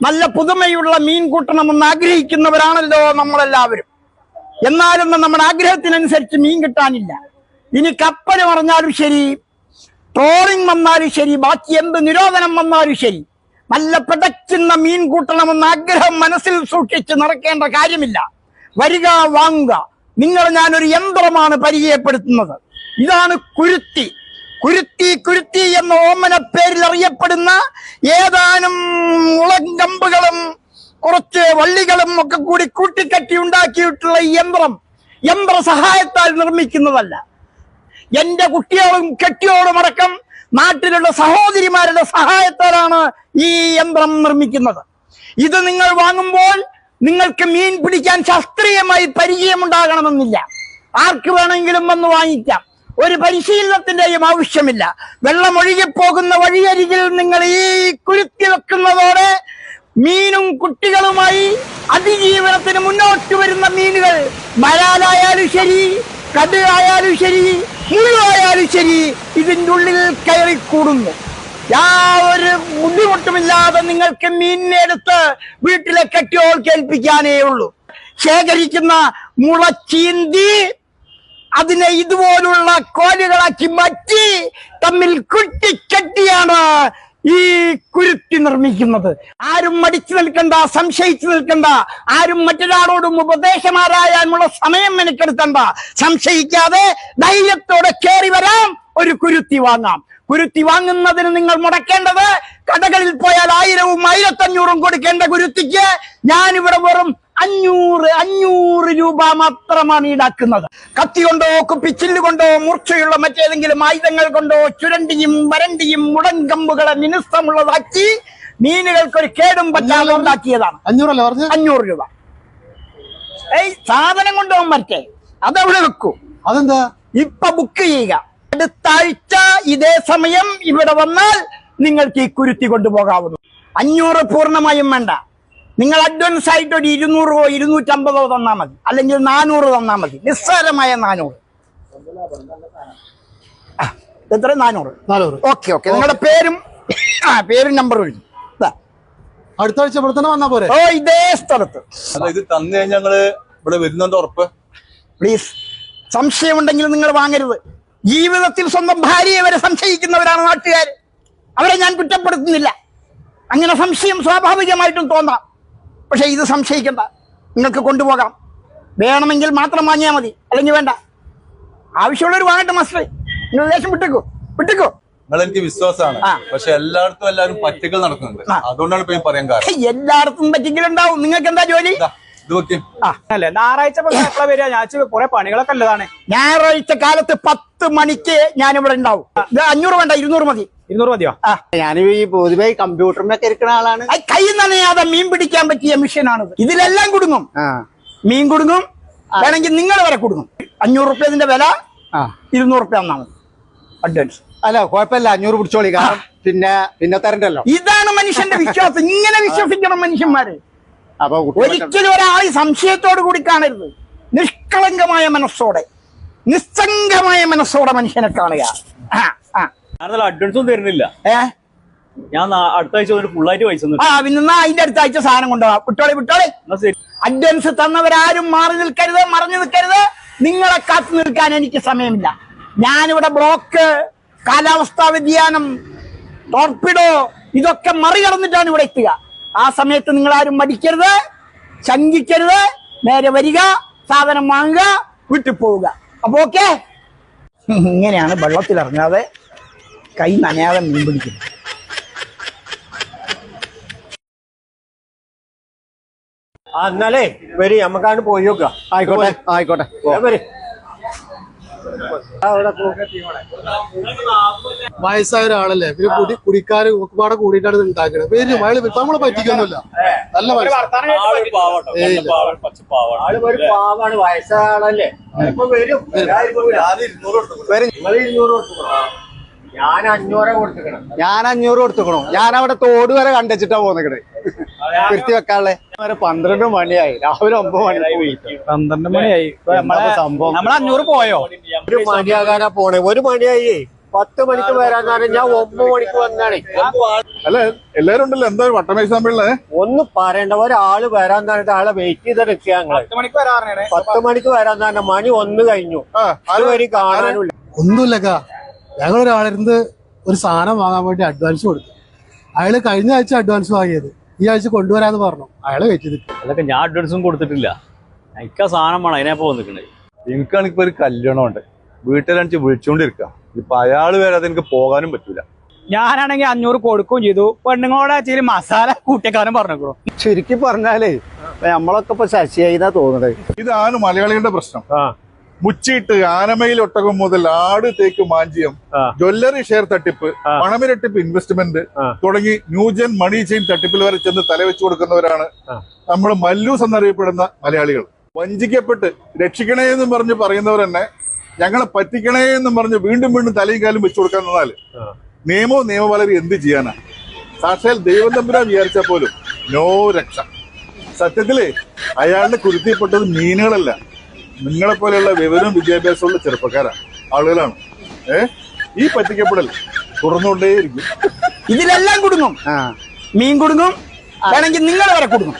നല്ല പുതുമയുള്ള മീൻ കൂട്ടണമെന്ന് ആഗ്രഹിക്കുന്നവരാണല്ലോ നമ്മളെല്ലാവരും. എന്നാലും നമ്മുടെ ആഗ്രഹത്തിനനുസരിച്ച് മീൻ കിട്ടാനില്ല. ഇനി കപ്പൽ പറഞ്ഞാലും ശരി, ട്രോളിംഗ് വന്നാലും ശരി, ബാക്കി എന്ത് നിരോധനം വന്നാലും ശരി, നല്ല പിടയ്ക്കുന്ന മീൻ കൂട്ടണമെന്ന ആഗ്രഹം മനസ്സിൽ സൂക്ഷിച്ച് നടക്കേണ്ട കാര്യമില്ല. വരിക, വാങ്ങുക. ഞാനൊരു യന്ത്രമാണ് പരിചയപ്പെടുത്തുന്നത്. ഇതാണ് കുരുത്തി. കുരുത്തി എന്ന ഓമന പേരിൽ അറിയപ്പെടുന്ന ഏതാനും മുളങ്കമ്പുകളും കുറച്ച് വള്ളികളും ഒക്കെ കൂടി കൂട്ടിക്കട്ടി ഉണ്ടാക്കിയിട്ടുള്ള ഈ യന്ത്ര സഹായത്താൽ നിർമ്മിക്കുന്നതല്ല. എന്റെ കുട്ടികളും കെട്ടിയോടും അടക്കം നാട്ടിലുള്ള സഹോദരിമാരുടെ സഹായത്താലാണ് ഈ യന്ത്രം നിർമ്മിക്കുന്നത്. ഇത് നിങ്ങൾ വാങ്ങുമ്പോൾ നിങ്ങൾക്ക് മീൻ പിടിക്കാൻ ശാസ്ത്രീയമായി പരിചയമുണ്ടാകണമെന്നില്ല. ആർക്ക് വേണമെങ്കിലും വന്ന് വാങ്ങിക്കാം. ഒരു പരിശീലനത്തിന്റെയും ആവശ്യമില്ല. വെള്ളമൊഴുകിപ്പോകുന്ന വഴിയരികിൽ നിങ്ങൾ ഈ കുരുത്തി വെക്കുന്നതോടെ മീനും കുട്ടികളുമായി അതിജീവനത്തിന് മുന്നോട്ട് വരുന്ന മീനുകൾ മരാലായാലും ശരി, കടുവായാലും ശരി, മുഴുവായാലും ശരി, ഇതിൻ്റെ ഉള്ളിൽ കയറിക്കൂടുന്നു. യാതൊരു ബുദ്ധിമുട്ടുമില്ലാതെ നിങ്ങൾക്ക് മീനിനെടുത്ത് വീട്ടിലെ കെട്ടിയോൾ കേൾപ്പിക്കാനേ ഉള്ളൂ. ശേഖരിക്കുന്ന മുള ചീന്തി അതിനെ ഇതുപോലുള്ള കോലുകളാക്കി മാറ്റി തമ്മിൽ കുട്ടിക്കെട്ടിയാണ് ഈ കുരുത്തി നിർമ്മിക്കുന്നത്. ആരും മടിച്ചു നിൽക്കണ്ട, സംശയിച്ചു നിൽക്കണ്ട. ആരും മറ്റൊരാളോടും ഉപദേശമാരായാനുള്ള സമയം മെനക്കെടുത്തണ്ട. സംശയിക്കാതെ ധൈര്യത്തോടെ കയറി വരാം, ഒരു കുരുത്തി വാങ്ങാം. കുരുത്തി വാങ്ങുന്നതിന് നിങ്ങൾ മുടക്കേണ്ടത്, കടകളിൽ പോയാൽ 1000ഉം 1500ഉം കൊടുക്കേണ്ട കുരുത്തിക്ക് ഞാനിവിടെ വെറും 500 രൂപ മാത്രമാണ് ഈടാക്കുന്നത്. കത്തി കൊണ്ടോ കുപ്പിച്ചില്ല് കൊണ്ടോ മൂർച്ചയുള്ള മറ്റേതെങ്കിലും ആയുധങ്ങൾ കൊണ്ടോ ചുരണ്ടിയും വരണ്ടിയും മുടങ്കമ്പുകളെ മിനുസമുള്ളതാക്കി മീനുകൾക്കൊരു കേടും പറ്റാതെ ഉണ്ടാക്കിയതാണ്. 500 രൂപ. സാധനം കൊണ്ടോ മറ്റേ അതവിടെ വെക്കൂ. അതെന്താ? ഇപ്പൊ ബുക്ക് ചെയ്യുക. അടുത്ത ആഴ്ച ഇതേ സമയം ഇവിടെ വന്നാൽ നിങ്ങൾക്ക് ഈ കുരുത്തി കൊണ്ടുപോകാവുന്നു. 500 പൂർണ്ണമായും വേണ്ട. നിങ്ങൾ അഡ്വാൻസ് ആയിട്ട് ഒരു 200 250 തന്നാൽ മതി, അല്ലെങ്കിൽ 400 തന്നാൽ മതി. നിസ്സാരമായ 400. എത്ര? 400. ഓക്കെ. നിങ്ങളുടെ പേരും നമ്പറും എഴുതി. അടുത്ത ആഴ്ച ഇവിടെ തന്നെ വന്നാ പോരെ? ഓ, ഇതേ സ്ഥലത്ത്. ഇത് തന്നു കഴിഞ്ഞാൽ ഞങ്ങള് ഇവിടെ വരുന്നുണ്ട് ഉറപ്പ്. പ്ലീസ്, സംശയമുണ്ടെങ്കിൽ നിങ്ങൾ വാങ്ങരുത്. ജീവിതത്തിൽ സ്വന്തം ഭാര്യയെ വരെ സംശയിക്കുന്നവരാണ് നാട്ടുകാർ. അവരെ ഞാൻ കുറ്റപ്പെടുത്തുന്നില്ല. അങ്ങനെ സംശയം സ്വാഭാവികമായിട്ടും തോന്നാം. പക്ഷെ ഇത് സംശയിക്കണ്ട, നിങ്ങൾക്ക് കൊണ്ടുപോകാം. വേണമെങ്കിൽ മാത്രം വാങ്ങിയാൽ മതി, അല്ലെങ്കിൽ വേണ്ട. ആവശ്യമുള്ളവർ വാങ്ങട്ടെ മാസ്റ്റർ. നിങ്ങൾ ദേശം വിട്ടേക്കോ. നിങ്ങൾ എനിക്ക് വിശ്വാസമാണ്. പക്ഷെ എല്ലാവരും പറ്റിക്കൽ നടക്കുന്നുണ്ട്. അതുകൊണ്ടാണ് ഇപ്പൊ പറയാൻ കാരണം. എല്ലായിടത്തും പറ്റിക്കലുണ്ടാവും. നിങ്ങൾക്ക് എന്താ ജോലി? ഞായറാഴ്ച കുറെ പണികളൊക്കെ ഉള്ളതാണ്. ഞായറാഴ്ച കാലത്ത് 10 മണിക്ക് ഞാനിവിടെ ഉണ്ടാവും. 500 വേണ്ട, 200 മതി. 200 മതിയോ? ഞാൻ ഈ പൊതുവെ കമ്പ്യൂട്ടറിനൊക്കെ ഇരിക്കുന്ന ആളാണ്. കൈ നനയാതെ മീൻ പിടിക്കാൻ പറ്റിയ മെഷീനാണിത്. ഇതിലെല്ലാം കുടുങ്ങും. മീൻ കുടുങ്ങും, വേണമെങ്കിൽ നിങ്ങൾ വരെ കുടുങ്ങും. 500 റുപ്യ ഇതിന്റെ വില. 200 റുപ്യ തന്നാൽ മതി അഡ്വാൻസ്. അല്ല, കുഴപ്പമില്ല. 500 പിടിച്ചോളി. കാരണം പിന്നെ തരണ്ടല്ലോ. ഇതാണ് മനുഷ്യന്റെ വിശ്വാസം. ഇങ്ങനെ വിശ്വസിക്കണം മനുഷ്യന്മാര്. അപ്പൊ ഒരിക്കലും ഒരാൾ സംശയത്തോടു കൂടി കാണരുത്. നിഷ്കളങ്കമായ മനസ്സോടെ, നിസ്സംഗമായ മനസ്സോടെ മനുഷ്യനെ കാണുക. അഡ്വാൻസ് ഒന്നും തരുന്നില്ല. ഞാൻ അടുത്ത ആഴ്ച ഫുള്ളായിട്ട് പൈസ പിന്നെ അതിന്റെ അടുത്ത ആഴ്ച സാധനം കൊണ്ടുപോകാം. വിട്ടോളി. അഡ്വാൻസ് തന്നവരാരും മറഞ്ഞു നിൽക്കരുത്. നിങ്ങളെ കാത്തു നിൽക്കാൻ എനിക്ക് സമയമില്ല. ഞാനിവിടെ ബ്ലോക്ക്, കാലാവസ്ഥാ വ്യതിയാനം, ടോർപിഡോ ഇതൊക്കെ മറികടന്നിട്ടാണ് ഇവിടെ എത്തുക. ആ സമയത്ത് നിങ്ങളാരും മടിക്കരുത്, ശങ്കിക്കരുത്. നേരെ വരിക, സാധനം വാങ്ങുക, വീട്ടിൽ പോവുക. അപ്പൊ ഓക്കെ. ഇങ്ങനെയാണ് വെള്ളത്തിലിറങ്ങാതെ കൈ നനയാതെ മീൻ പിടിക്കുന്നത്. എന്നാലേ വരി, നമുക്കാണ്ട് പോയി നോക്കുക. ആയിക്കോട്ടെ. വയസ്സായ ഒരാളല്ലേ, പിന്നെ കുടിക്കാര് ഒക്കെപാടെ കൂടിയിട്ടാണ് ഇത് ഉണ്ടാക്കുന്നത്. പേര് നമ്മളെ പറ്റിക്കൊന്നുമില്ല. നല്ല പാവാണ്, വയസ്സായ ആളല്ലേ. വരും. ഞാൻ 500 കൊടുത്തുക്കണു. ഞാൻ അവിടെ തോട് വരെ കണ്ടുവച്ചിട്ടാ പോന്നിക്കണേ കൃത്തി വെക്കാളെ. 12 മണിയായി. രാവിലെ 9 മണിയായി. 12 മണിയായി. സംഭവം നമ്മൾ 500 പോയോ? 1 മണിയാകാനാ പോണേ. 1 മണിയായി. 10 മണിക്ക് വരാന്ന് പറഞ്ഞാൽ ഞാൻ 9 മണിക്ക് വന്നാണ്. അല്ല എല്ലാരും ഉണ്ടല്ലോ, എന്താ വട്ടമേശ സമ്മേളനം? ഒന്നും പറയണ്ട, ഒരാള് വരാന്ന് പറഞ്ഞിട്ട് ആളെ വെയിറ്റ് ചെയ്ത് നിൽക്കുക ഞങ്ങള്. 10 മണിക്ക് വരാന്ന് പറഞ്ഞ മണി 1 കഴിഞ്ഞു, അതുവരെ കാണാനില്ല. ഒന്നുമില്ലക്ക, ഞങ്ങളൊരാളിരുന്ന് ഒരു സാധനം വാങ്ങാൻ വേണ്ടി അഡ്വാൻസ് കൊടുത്തു. അയാള് കഴിഞ്ഞ ആഴ്ച അഡ്വാൻസ് വാങ്ങിയത് ഈ ആഴ്ച കൊണ്ടുവരാന്ന് പറഞ്ഞു. അയാളെ വെച്ച് നിൽക്കും. അതൊക്കെ ഞാൻ അഡ്വാൻസും കൊടുത്തിട്ടില്ല. എനിക്ക് ആ സാധനം വേണം, അതിനെപ്പോ വന്നിട്ടുണ്ട്. എനിക്കാണെങ്കിൽ ഇപ്പൊ ഒരു കല്യാണം ഉണ്ട്, വീട്ടിലാണെന്ന് വിളിച്ചോണ്ടിരിക്ക. ഇപ്പൊ അയാള് വരാതെ എനിക്ക് പോകാനും പറ്റൂല. ഞാനാണെങ്കിൽ 500 കൊടുക്കുകയും ചെയ്തു. പെണ്ണുങ്ങളോട് ഇച്ചിരി മസാല കൂട്ടിക്കാനും പറഞ്ഞു. ചുരുക്കി പറഞ്ഞാലേ നമ്മളൊക്കെ ഇപ്പൊ ശശിയായിന്നാ തോന്നുന്നത്. ഇതാണ് മലയാളികളുടെ പ്രശ്നം. മുച്ചിട്ട് ആനമയിൽ ഒട്ടകം മുതൽ ആട് തേക്ക് മാഞ്ചിയം, ജ്വല്ലറി ഷെയർ തട്ടിപ്പ്, പണമിരട്ടിപ്പ് ഇൻവെസ്റ്റ്മെന്റ് തുടങ്ങി ന്യൂജൻ മണി ചെയിൻ തട്ടിപ്പിൽ വരെ ചെന്ന് തലവെച്ചു കൊടുക്കുന്നവരാണ് നമ്മൾ മല്ലൂസ് എന്നറിയപ്പെടുന്ന മലയാളികൾ. വഞ്ചിക്കപ്പെട്ട് രക്ഷിക്കണേ എന്നും പറഞ്ഞ് പറയുന്നവർ തന്നെ ഞങ്ങളെ പറ്റിക്കണേ എന്നും പറഞ്ഞ് വീണ്ടും വീണ്ടും തലയും കാലും വെച്ചു കൊടുക്കാൻ നിന്നാൽ നിയമപാലകർ എന്ത് ചെയ്യാനാ? സാക്ഷാൽ ദൈവം തമ്പുരാൻ വിചാരിച്ചാൽ പോലും നോ രക്ഷ. സത്യത്തില് അയാളുടെ കുരുത്തിപ്പെട്ടത് മീനുകളല്ല, നിങ്ങളെ പോലെയുള്ള വിവരവും വിദ്യാഭ്യാസമുള്ള ചെറുപ്പക്കാരാണ്, ആളുകളാണ്. ഈ പറ്റിക്കപ്പെടൽ തുറന്നുകൊണ്ടേയിരിക്കും. ഇതിലെല്ലാം കുടുങ്ങും. മീൻ കുടുങ്ങും, വേണമെങ്കിൽ നിങ്ങൾ വരെ കുടുങ്ങും.